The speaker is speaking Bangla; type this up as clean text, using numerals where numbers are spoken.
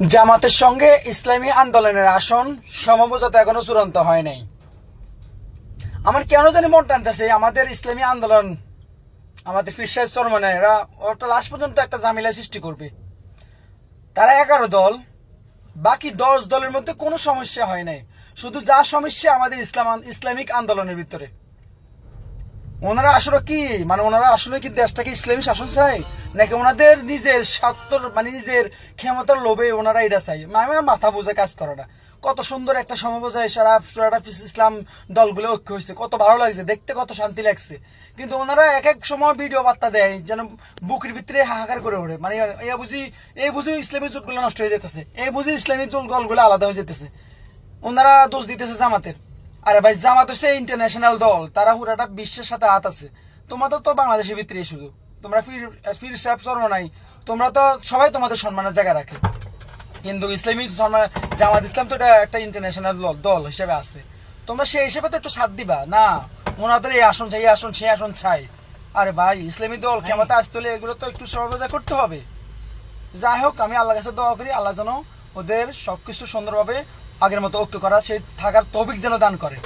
জামাতের সঙ্গে ইসলামী আন্দোলনের আসন সমঝোতা এখনো চূড়ান্ত হয় নাই। আমার কেন জানি মন টানতেছে আমাদের ইসলামী আন্দোলন, আমাদের পীর সাহেব চরমনে এরা ওটা লাস্ট পর্যন্ত একটা ঝামেলা সৃষ্টি করবে। তারা 11 দল, বাকি 10 দলের মধ্যে কোনো সমস্যা হয় নাই। শুধু যা সমস্যা আমাদের ইসলামিক আন্দোলনের ভিতরে। ওনারা আসলে কি ওনারা আসলে কি দেশটাকে ইসলামী শাসন চায়, নাকি ওনাদের নিজের স্বার্থ নিজের ক্ষমতার লোভে ওনারা এটা চাই? মাথা বোঝা কাজ করে না। কত সুন্দর একটা সমবোঝায় সারা ইসলাম দলগুলো ঐক্য হয়েছে, কত ভালো লাগছে দেখতে, কত শান্তি লাগছে। কিন্তু ওনারা এক এক সময় ভিডিও বার্তা দেয় যেন বুকের ভিতরে হাহাকার করে ওঠে। এই বুঝি ইসলামী জোটগুলো নষ্ট হয়ে যেতেছে, এই বুঝি ইসলামী দলগুলো আলাদা হয়ে যেতেছে। ওনারা দোষ দিতেছে জামাতের। আরে ভাই, জামাত হচ্ছে ইন্টারন্যাশনাল দল, তারা পুরাটা বিশ্বের সাথে হাত আছে। তোমাদের তো বাংলাদেশের ভিতরে শুধু তোমরা ফির সাহেব নাই, তোমরা তো সবাই তোমাদের সম্মানের জায়গা রাখে। কিন্তু ইসলামী জামাত ইসলাম তো এটা একটা ইন্টারন্যাশনাল দল হিসেবে আছে। তোমরা সেই হিসেবে তো একটু সাথ দিবা না। ওনাদের এই আসন চাই, এই আসন সেই আসন চাই। আরে ভাই, ইসলামী দল ক্ষমতা আসতে হলে এগুলো তো একটু সহযোগিতা করতে হবে। যাই হোক, আমি আল্লাহর কাছে দোয়া করি আল্লাহ যেন ওদের সবকিছু সুন্দরভাবে আগের মতো ঐক্য করা, সেই থাকার তৌফিক যেন দান করে।